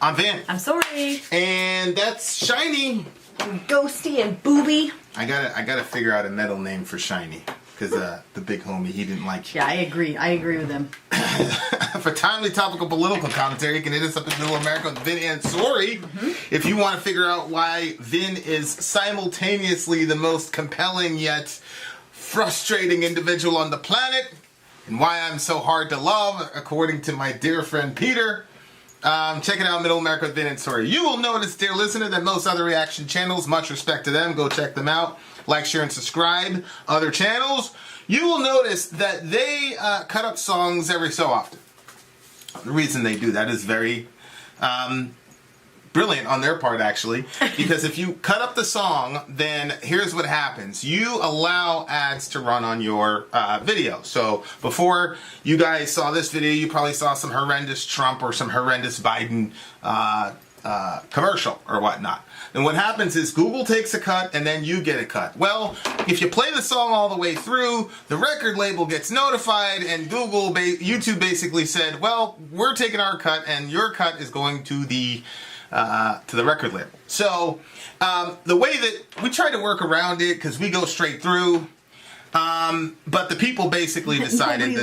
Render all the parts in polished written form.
I'm Vin. I'm Sori. And that's Shiny. Ghosty and Booby. I gotta figure out a metal name for Shiny. Because the big homie, he didn't like you. Yeah, I agree. I agree with him. For timely topical political commentary, you can hit us up in Middle America with Vin and Sori. If you want to figure out why Vin is simultaneously the most compelling yet frustrating individual on the planet, and why I'm so hard to love, according to my dear friend Peter, check it out, Middle America with Vin and Sori. You will notice, dear listener, that most other reaction channels, much respect to them, go check them out. Like, share, and subscribe. Other channels, you will notice that they cut up songs every so often. The reason they do that is very brilliant on their part, actually, because if you cut up the song, then here's what happens. You allow ads to run on your video. So before you guys saw this video, you probably saw some horrendous Trump or some horrendous Biden commercial or whatnot. And what happens is Google takes a cut and then you get a cut. Well, if you play the song all the way through, the record label gets notified, and YouTube basically said, well, we're taking our cut and your cut is going to the record label. So the way that we try to work around it, because we go straight through, but the people basically decided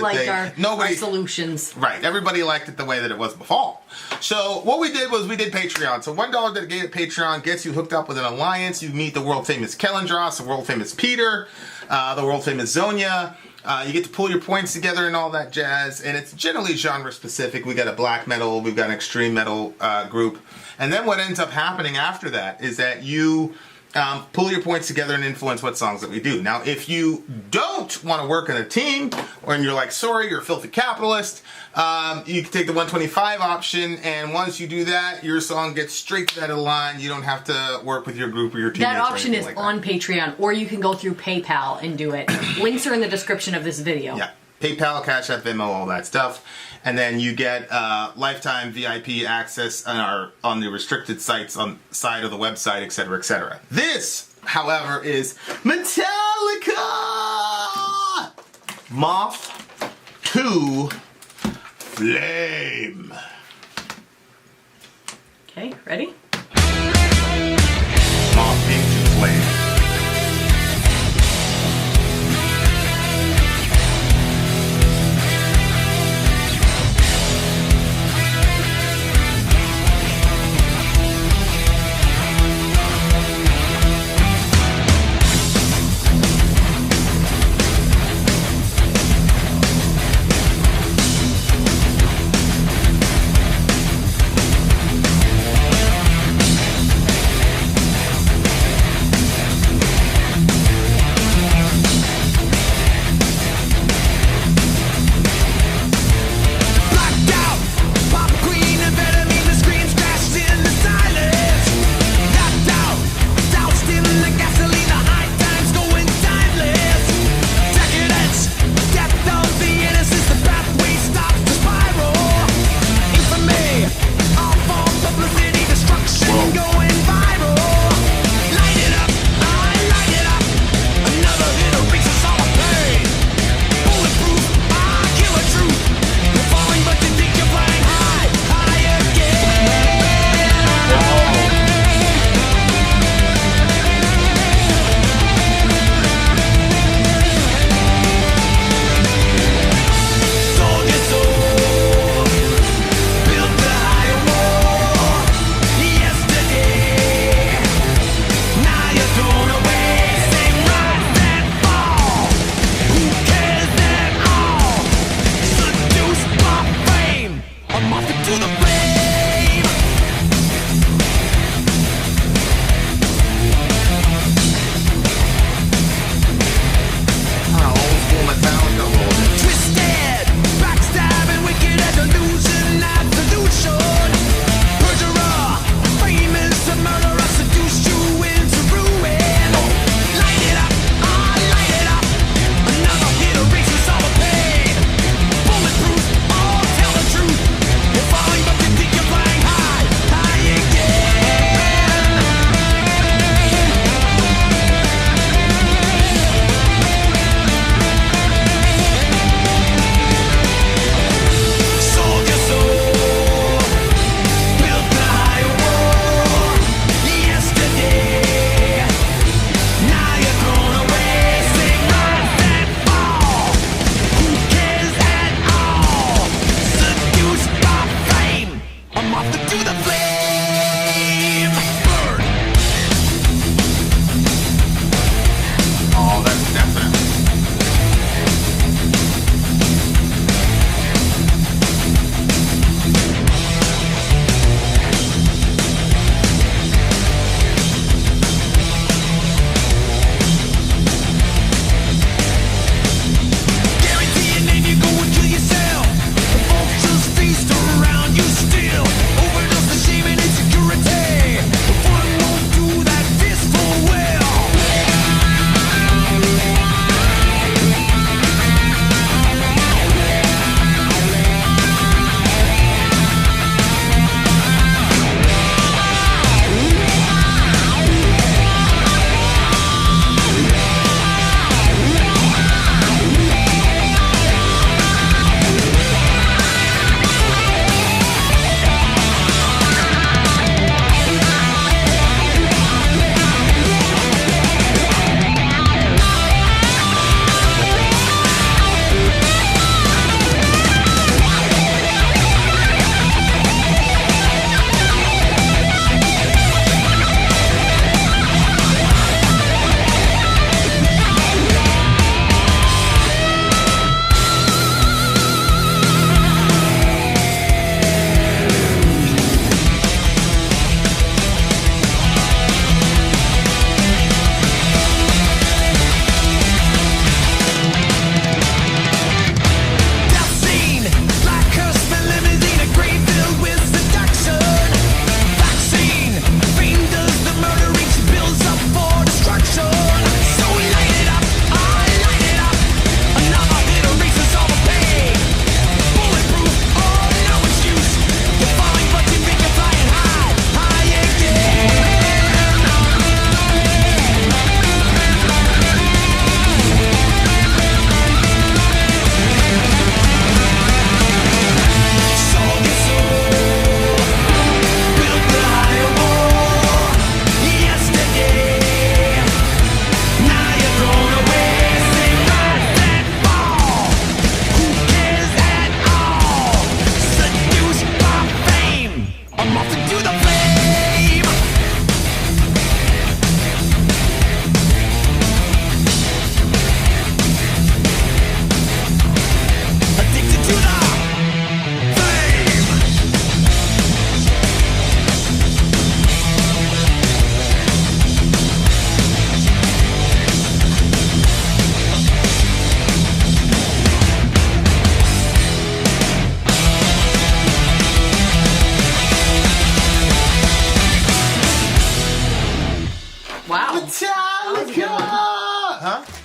nobody solutions. Right, everybody liked it the way that it was before. So what we did was we did Patreon. So $1 dedicated Patreon gets you hooked up with an alliance. You meet the world famous Kellendros, the world famous Peter, the world famous Zonia. You get to pull your points together and all that jazz, and it's generally genre specific. We got a black metal, we've got an extreme metal group, and then what ends up happening after that is that you pull your points together and influence what songs that we do. Now, if you don't want to work in a team, or you're like, sorry, you're a filthy capitalist, you can take the 125 option, and once you do that, your song gets straight to that line. You don't have to work with your group or your teammates. That option is on Patreon, or you can go through PayPal and do it. Links are in the description of this video. Yeah. PayPal, Cash App, Venmo, all that stuff. And then you get lifetime VIP access on the restricted sites on the side of the website, etc., etc. This, however, is Metallica! Moth to Flame. Okay, ready? Moth into Flame.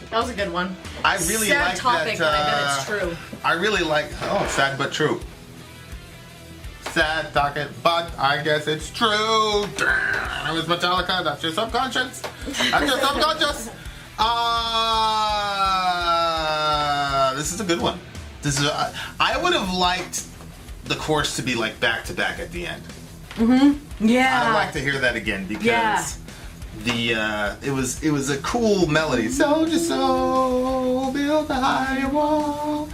That was a good one. I really sad like topic, that. but I bet it's true. I really like. Oh, sad but true. Sad topic, but I guess it's true. It was Metallica. That's your subconscious. That's your subconscious. This is a good one. This is. I would have liked the chorus to be like back to back at the end. Yeah. I'd like to hear that again because it was a cool melody. Soldier soul, build a higher wall.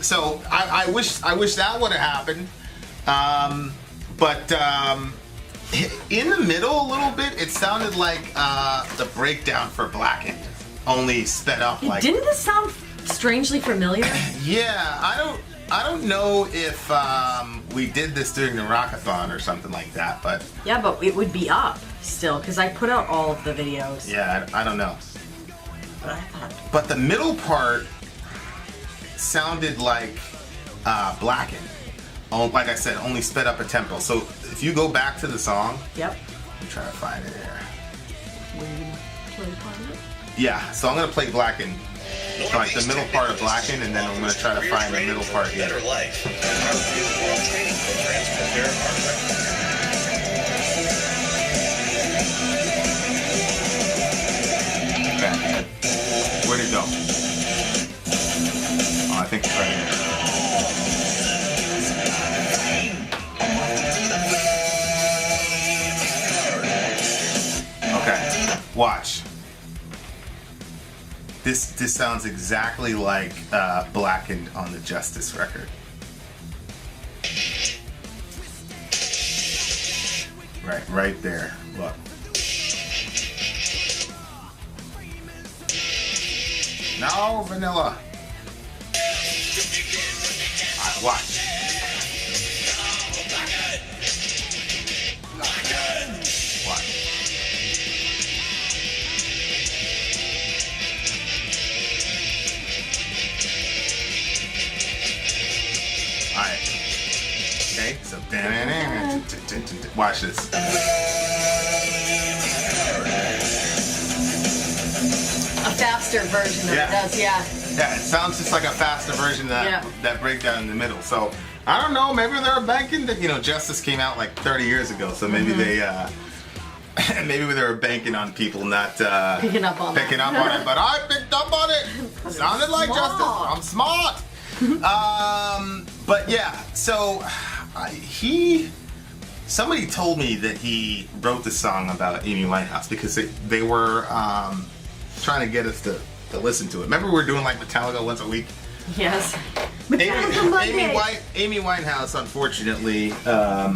So I wish that would have happened. But in the middle a little bit, it sounded like the breakdown for Blackened, only sped up. Like, didn't this sound strangely familiar? Yeah, I don't know if we did this during the Rockathon or something like that, but Yeah, but it would be up still because I put out all of the videos. yeah, I don't know. But I thought. But the middle part sounded like Blackened. Oh, like I said, only sped up a tempo. So if you go back to the song, Yep. I'm trying to find it here. Were you gonna play part of it? Yeah, so I'm gonna play Blackened. So like the middle part of Blackened, and then I'm gonna try to find the middle part here. Better life. World training programs prepare our Okay. Where'd it go? Oh, I think it's right here. Okay, watch. This sounds exactly like Blackened on the Justice record. Right there. Look. No, vanilla. Alright, watch. Watch. Alright. Okay, so watch this. A faster version of Yeah. it does, yeah. Yeah, it sounds just like a faster version of that breakdown in the middle. So I don't know, maybe they're banking that, Justice came out like 30 years ago, so maybe they maybe they were banking on people not Picking up on it. But I picked up on it. Sounded like smart. Justice. I'm smart. But yeah, so somebody told me that he wrote the song about Amy Winehouse because they were trying to get us to listen to it. Remember we were doing like Metallica once a week? Yes. Metallica Monday. Amy Winehouse, unfortunately, I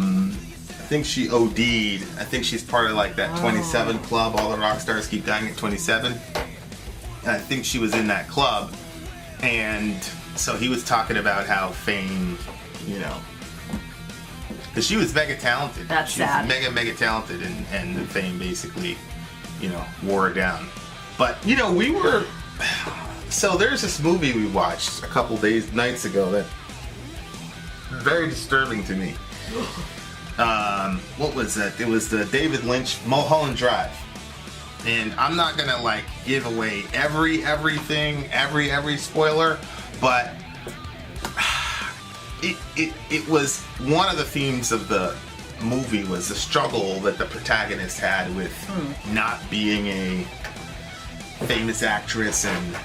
think she OD'd. I think she's part of like that 27 club. All the rock stars keep dying at 27. And I think she was in that club. And so he was talking about how fame, because she was mega talented. That's she sad. was mega talented, and the fame basically, wore her down. But we were. So there's this movie we watched a couple nights ago that very disturbing to me. What was that? It was the David Lynch Mulholland Drive. And I'm not gonna like give away everything, every spoiler, but it was one of the themes of the movie was the struggle that the protagonist had with not being a famous actress and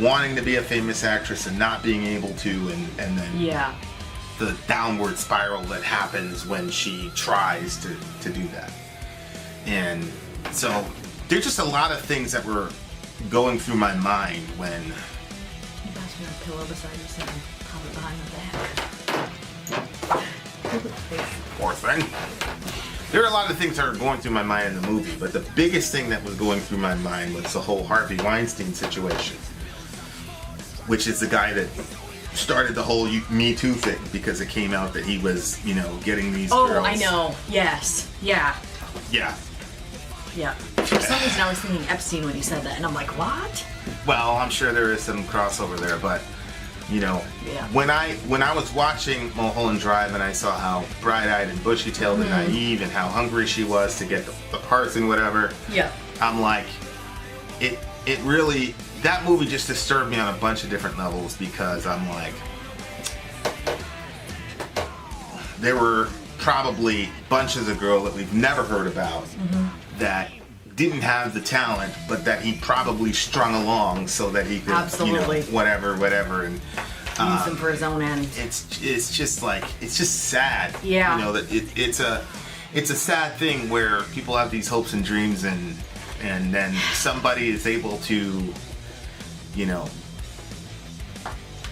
wanting to be a famous actress and not being able to, and then the downward spiral that happens when she tries to do that. And so there's just a lot of things that were going through my mind when You pass me a pillow beside you so I can pop it behind my back. poor thing. There are a lot of things that are going through my mind in the movie, but the biggest thing that was going through my mind was the whole Harvey Weinstein situation, which is the guy that started the whole Me Too thing because it came out that he was, getting these girls. Oh, I know. Yes. Yeah. Yeah. Yeah. For some reason I was thinking Epstein when you said that, and I'm like, what? Well, I'm sure there is some crossover there, but when I was watching Mulholland Drive and I saw how bright-eyed and bushy-tailed and naive and how hungry she was to get the parts and whatever, Yeah. I'm like, it really, that movie just disturbed me on a bunch of different levels because I'm like, there were probably bunches of girls that we've never heard about that didn't have the talent, but that he probably strung along so that he could, Absolutely. whatever, and Use them for his own end. it's just like, it's just sad. Yeah. That it's a sad thing where people have these hopes and dreams and then somebody is able to,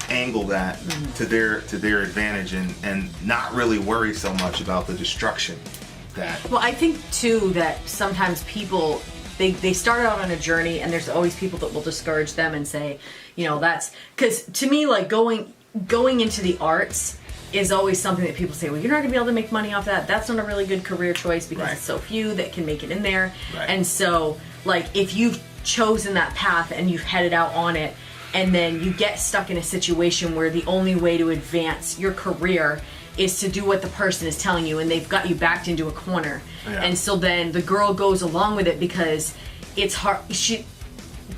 angle that to their advantage and not really worry so much about the destruction that. Well, I think too that sometimes people they start out on a journey and there's always people that will discourage them and say, that's because to me, like going into the arts is always something that people say, well, you're not gonna be able to make money off that. That's not a really good career choice because Right. it's so few that can make it in there. Right. And so, like, if you've chosen that path and you've headed out on it, and then you get stuck in a situation where the only way to advance your career is to do what the person is telling you, and they've got you backed into a corner. Yeah. And so then the girl goes along with it because it's hard.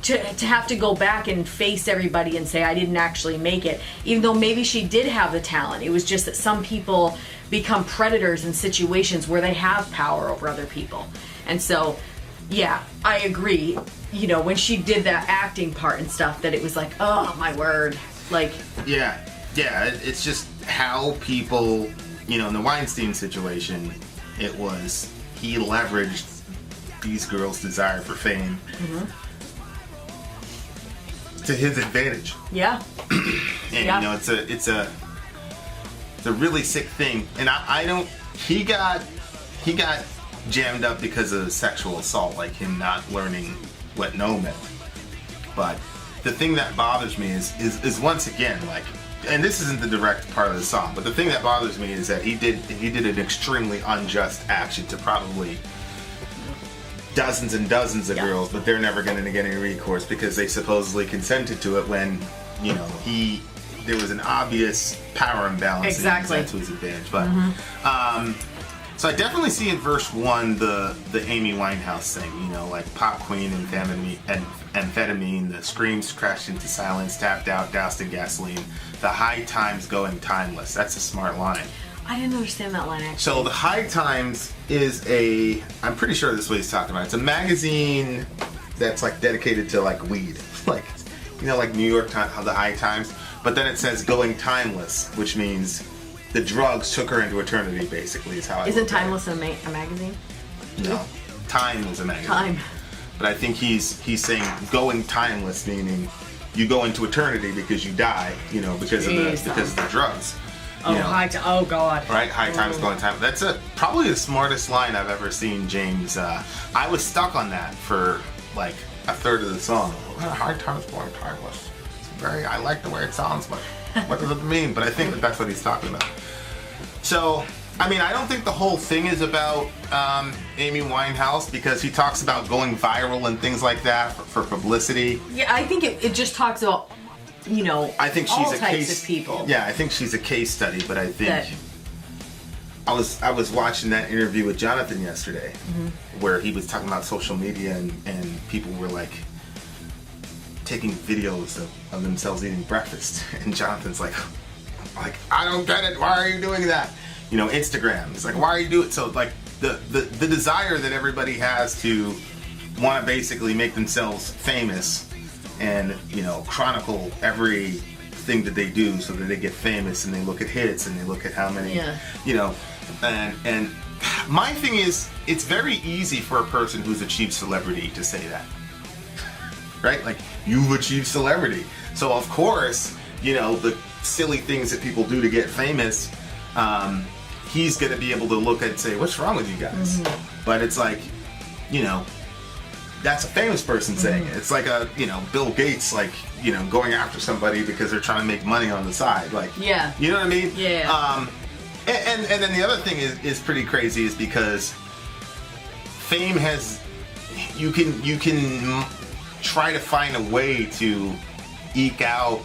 To have to go back and face everybody and say, I didn't actually make it, even though maybe she did have the talent. It was just that some people become predators in situations where they have power over other people. And so, yeah, I agree. When she did that acting part and stuff, that it was like, oh my word. Like, Yeah, it's just how people, in the Weinstein situation, it was, he leveraged these girls' desire for fame to his advantage. yeah. And Yeah. it's a really sick thing. And I don't, he got jammed up because of sexual assault, like him not learning what no meant. But the thing that bothers me is once again, like, and this isn't the direct part of the song, but the thing that bothers me is that he did an extremely unjust action to probably dozens and dozens of Yeah. girls, but they're never going to get any recourse because they supposedly consented to it when, there was an obvious power imbalance Exactly. and to his advantage. But so I definitely see in verse 1 the Amy Winehouse thing, like pop queen, amphetamine, the screams crashed into silence, tapped out, doused in gasoline, the high times going timeless. That's a smart line. I didn't understand that line, actually. So the High Times is I'm pretty sure this is what he's talking about. It's a magazine that's like dedicated to like weed, like like New York Times, the High Times. But then it says going timeless, which means the drugs took her into eternity. Basically, is how I. Isn't look at it. Timeless a magazine? No, Time is a magazine. Time. But I think he's saying going timeless, meaning you go into eternity because you die, because of the drugs. Oh God. Right, high times going time. That's probably the smartest line I've ever seen James. I was stuck on that for like a third of the song. High times going timeless. I like the way it sounds, but what does it mean? But I think that's what he's talking about. So, I mean, I don't think the whole thing is about Amy Winehouse because he talks about going viral and things like that for publicity. Yeah, I think it just talks about, I think she's all a types case of people. Yeah, I think she's a case study, but I think That- I was watching that interview with Jonathan yesterday where he was talking about social media and people were like taking videos of themselves eating breakfast and Jonathan's like I don't get it, why are you doing that? Instagram. It's like, why are you doing it? So like the desire that everybody has to want to basically make themselves famous and chronicle everything that they do so that they get famous and they look at hits and they look at how many and my thing is it's very easy for a person who's achieved celebrity to say that, right? Like, you've achieved celebrity, so of course the silly things that people do to get famous, he's gonna be able to look at and say, what's wrong with you guys? But it's like, that's a famous person saying it. It's like a, Bill Gates, like, going after somebody because they're trying to make money on the side. Like, Yeah. You know what I mean? Yeah. And then the other thing is pretty crazy is because fame has, you can try to find a way to eke out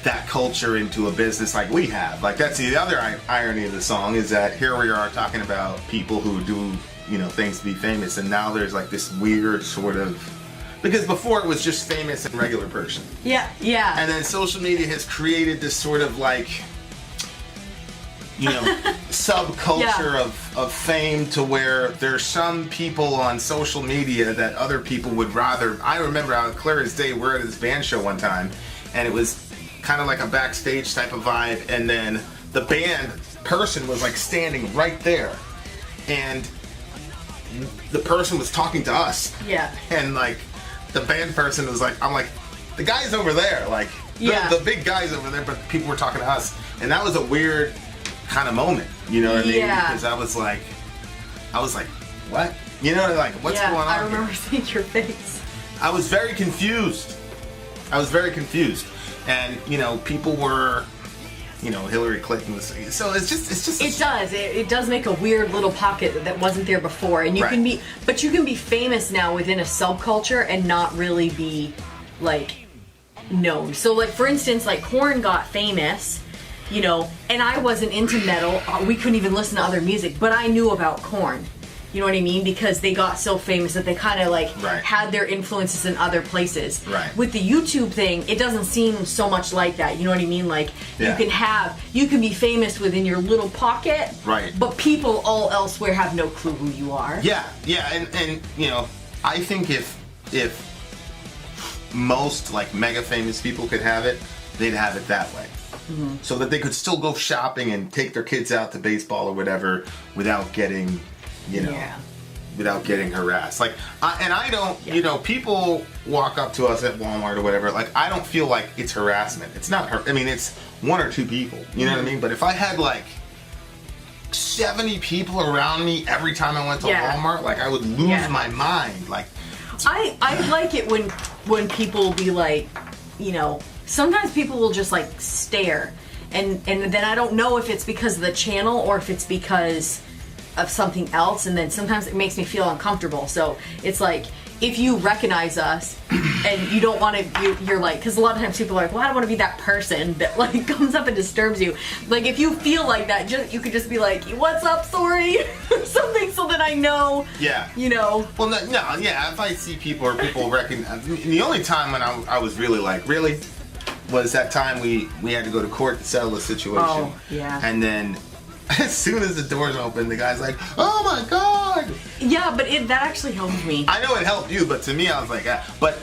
that culture into a business like we have. Like, that's the other irony of the song is that here we are talking about people who do things to be famous, and now there's like this weird sort of Because before it was just famous and regular person. Yeah, yeah. And then social media has created this sort of like, subculture of fame to where there's some people on social media that other people would rather. I remember on clear as day, we're at this band show one time, and it was kind of like a backstage type of vibe, and then the band person was like standing right there, and the person was talking to us. Yeah. And like the band person was like, I'm like, the guy's over there, like the big guy's over there, but people were talking to us, and that was a weird kind of moment, you know what I mean? Because I was like, what? You know, like, what's going on? I remember seeing your face. I was very confused. And, people were, Hillary Clinton was, so it's just. It does make a weird little pocket that wasn't there before. And you can be famous now within a subculture and not really be, like, known. So, like, for instance, like, Korn got famous, and I wasn't into metal. We couldn't even listen to other music, but I knew about Korn. You know what I mean? Because they got so famous that they kind of had their influences in other places. Right. With the YouTube thing, it doesn't seem so much like that. You know what I mean? Like you can be famous within your little pocket. Right. But people all elsewhere have no clue who you are. Yeah, and I think if most like mega famous people could have it, they'd have it that way. Mm-hmm. So that they could still go shopping and take their kids out to baseball or whatever without getting without getting harassed. Like, I don't, people walk up to us at Walmart or whatever, like, I don't feel like it's harassment. It's not, I mean, it's one or two people, you know what I mean? But if I had, like, 70 people around me every time I went to Walmart, like, I would lose my mind. Like, I like it when people be like, sometimes people will just, like, stare. And then I don't know if it's because of the channel or if it's because of something else, and then sometimes it makes me feel uncomfortable. So it's like, if you recognize us and you don't want to, you're like, because a lot of times people are like, well, I don't want to be that person that like comes up and disturbs you. Like, if you feel like that, you could just be like, what's up, Sori? Something, so that I know. Yeah. Well, no, if I see people or people recognize, the only time when I was really like, really, was that time we had to go to court to settle the situation. Oh, yeah. And then as soon as the doors open, the guy's like, oh my God! Yeah, but that actually helped me. I know it helped you, but to me, I was like, but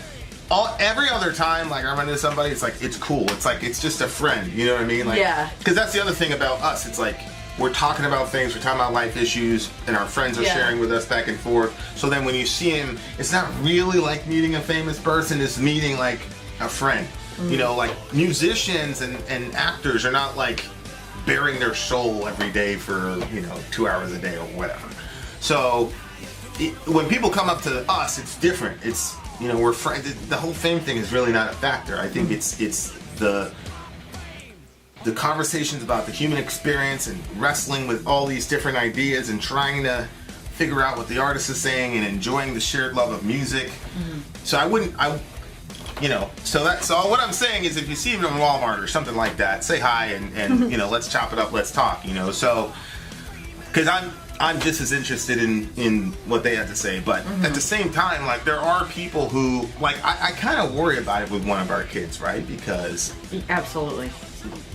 every other time, like, I run into somebody, it's like, it's cool. It's like, it's just a friend, you know what I mean? Like, yeah. Because that's the other thing about us. It's like, we're talking about things, we're talking about life issues, and our friends are sharing with us back and forth. So then when you see him, it's not really like meeting a famous person, it's meeting, like, a friend. Mm. Like, musicians and actors are not, like, bearing their soul every day for 2 hours a day or whatever. So when people come up to us, it's different. It's we're friends. The whole fame thing is really not a factor. I think it's the conversations about the human experience and wrestling with all these different ideas and trying to figure out what the artist is saying and enjoying the shared love of music. Mm-hmm. So so what I'm saying is, if you see him in Walmart or something like that, say hi and let's chop it up, let's talk, so because I'm just as interested in what they have to say, but at the same time, like, there are people who, like, I kind of worry about it with one of our kids, right? Because absolutely,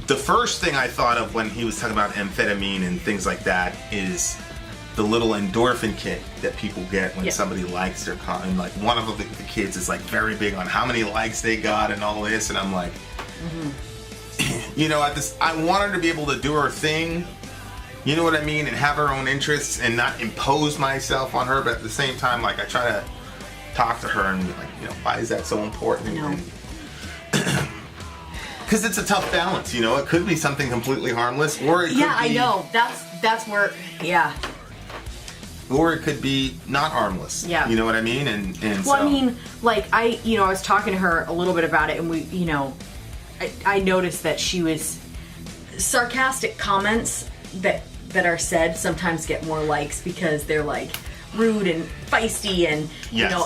the first thing I thought of when he was talking about amphetamine and things like that is the little endorphin kick that people get when somebody likes their comment. Like, one of the kids is like very big on how many likes they got and all this, and I'm like, I want her to be able to do her thing, you know what I mean, and have her own interests and not impose myself on her, but at the same time, like, I try to talk to her and be like, why is that so important? Because it's a tough balance, it could be something completely harmless, or it could be, I know, that's where, or it could be not harmless. Yeah. You know what I mean? And well, so. I mean, like, I was talking to her a little bit about it, and we, I noticed that she was sarcastic comments that are said sometimes get more likes because they're like rude and feisty and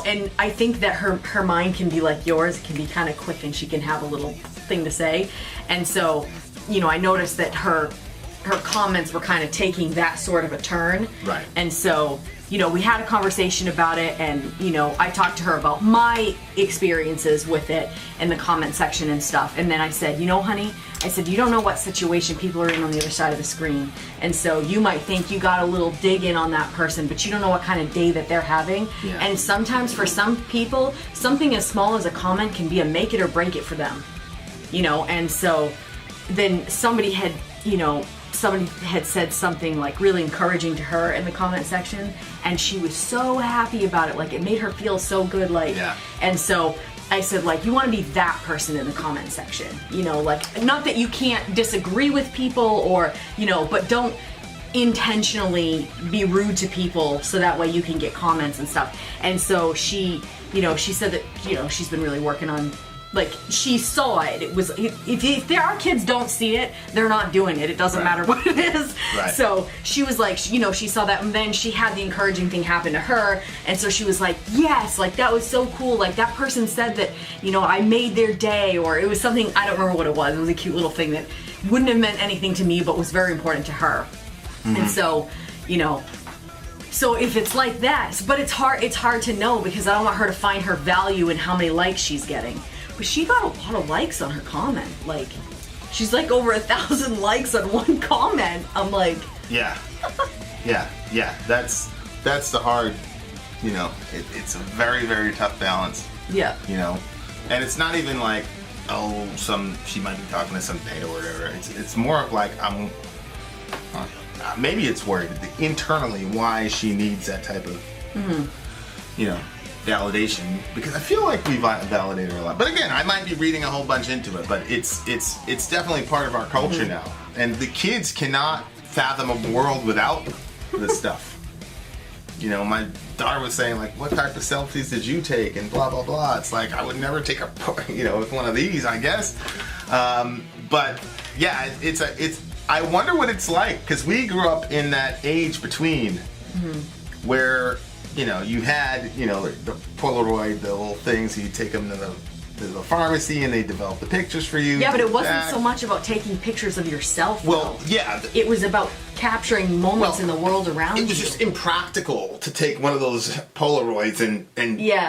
and I think that her mind can be like yours. It can be kind of quick, and she can have a little thing to say. And so, I noticed that her comments were kind of taking that sort of a turn. Right. And so, we had a conversation about it, and I talked to her about my experiences with it in the comment section and stuff. And then I said, honey, I said, you don't know what situation people are in on the other side of the screen, and so you might think you got a little dig in on that person, but you don't know what kind of day that they're having. Yeah. And sometimes for some people, something as small as a comment can be a make it or break it for them. And so then somebody had said something like really encouraging to her in the comment section, and she was so happy about it. Like, it made her feel so good. Like, yeah. And so I said, like, you want to be that person in the comment section, like, not that you can't disagree with people or, but don't intentionally be rude to people so that way you can get comments and stuff. And so she said that, she's been really working on, like, she saw it. It was, if our kids don't see it, they're not doing it. It doesn't matter what it is. Right. So she was like, she saw that, and then she had the encouraging thing happen to her, and so she was like, yes, like, that was so cool. Like, that person said that, I made their day, or it was something, I don't remember what it was. It was a cute little thing that wouldn't have meant anything to me, but was very important to her. Mm-hmm. And so, so if it's like that, but it's hard to know, because I don't want her to find her value in how many likes she's getting. But she got a lot of likes on her comment. Like, she's like over 1,000 likes on one comment. I'm like, yeah. That's the hard, it's a very, very tough balance. Yeah. And it's not even like, she might be talking to some pedo or whatever. It's more of like, maybe it's worried internally why she needs that type of, validation, because I feel like we validate her a lot. But again, I might be reading a whole bunch into it, but it's definitely part of our culture now. And the kids cannot fathom a world without this stuff. My daughter was saying, like, what type of selfies did you take, and blah blah blah. It's like, I would never take with one of these, I guess. But yeah, I wonder what it's like, because we grew up in that age between where you had, the Polaroid, the little things, you take them to the pharmacy and they develop the pictures for you. Yeah, but it wasn't so much about taking pictures of yourself. Well, yeah. It was about capturing moments in the world around you. It was just impractical to take one of those Polaroids and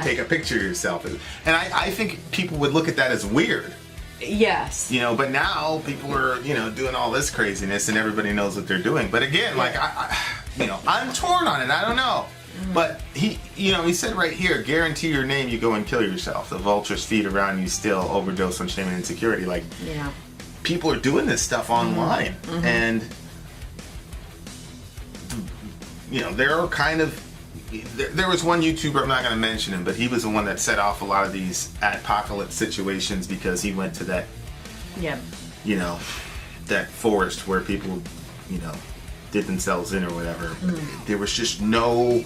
take a picture of yourself. And I think people would look at that as weird. Yes. But now people are, doing all this craziness and everybody knows what they're doing. But again, like, I'm torn on it. I don't know. But he said right here, guarantee your name, you go and kill yourself. The vultures feed around you still, overdose on shame and insecurity. Like, people are doing this stuff online. And, there are kind of, there was one YouTuber, I'm not going to mention him, but he was the one that set off a lot of these apocalypse situations, because he went to that, that forest where people, did themselves in or whatever. There was just no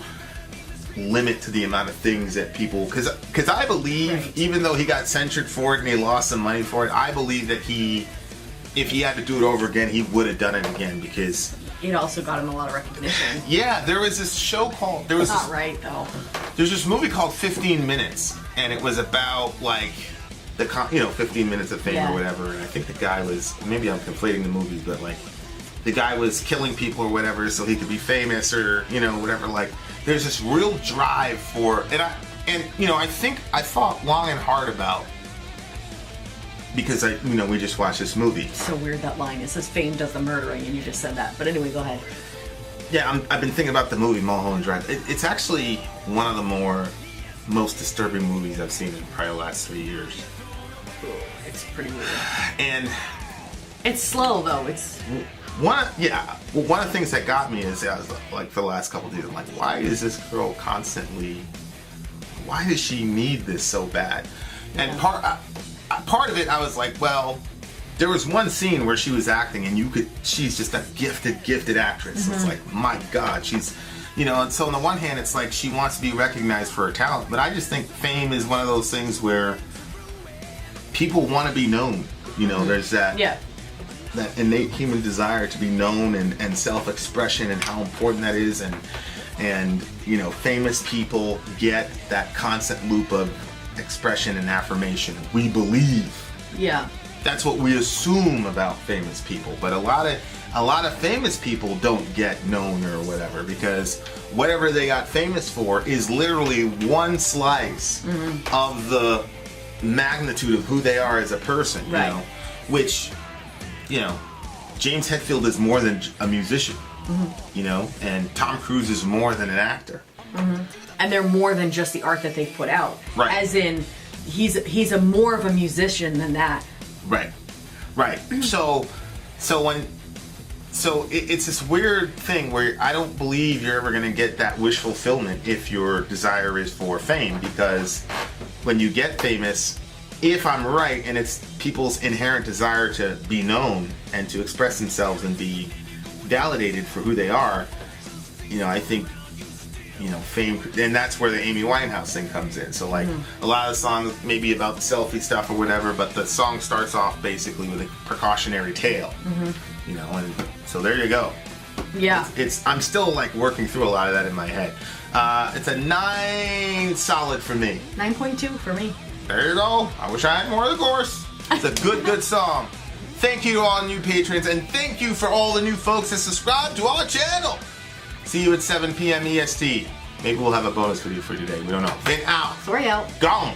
limit to the amount of things that people, because I believe, even though he got censured for it and he lost some money for it, I believe that if he had to do it over again, he would have done it again, because it also got him a lot of recognition. Yeah, there was this show called, There's this movie called 15 Minutes, and it was about, like, 15 minutes of fame or whatever. And I think the guy was, maybe I'm conflating the movies, but like, the guy was killing people or whatever so he could be famous or, whatever. Like, there's this real drive for, and I think I thought long and hard about, because we just watched this movie. It's so weird, that line. It says fame does the murdering, and you just said that. But anyway, go ahead. Yeah, I've been thinking about the movie Mulholland Drive. It's actually one of the most disturbing movies I've seen in probably the last 3 years. It's pretty weird. And it's slow though. It's one of the things that got me is, I was like, for the last couple of days, I'm like, why is this girl constantly? Why does she need this so bad? And part of it, I was like, well, there was one scene where she was acting, and she's just a gifted actress. It's like, my God, she's, and so on the one hand, it's like she wants to be recognized for her talent, but I just think fame is one of those things where people want to be known. There's that innate human desire to be known, and self-expression, and how important that is, and famous people get that constant loop of expression and affirmation. We believe. Yeah. That's what we assume about famous people, but a lot of a lot of famous people don't get known or whatever because whatever they got famous for is literally one slice of the magnitude of who they are as a person, you know, which, you know, James Hetfield is more than a musician, you know, and Tom Cruise is more than an actor. And they're more than just the art that they've put out. Right. As in, he's a more of a musician than that. Right. Right. So it's this weird thing where I don't believe you're ever going to get that wish fulfillment if your desire is for fame, because when you get famous, if I'm right, and it's people's inherent desire to be known and to express themselves and be validated for who they are, you know, I think, you know, fame, and that's where the Amy Winehouse thing comes in. So like a lot of the songs maybe about the selfie stuff or whatever, but the song starts off basically with a precautionary tale, you know, and so there you go. Yeah. It's I'm still like working through a lot of that in my head. It's a 9 solid for me. 9.2 for me. There you go. I wish I had more of the course. It's a good song. Thank you to all new patrons, and thank you for all the new folks that subscribe to our channel. See you at 7 p.m. EST. Maybe we'll have a bonus video for you today. We don't know. Vin out. Sori out. Gone.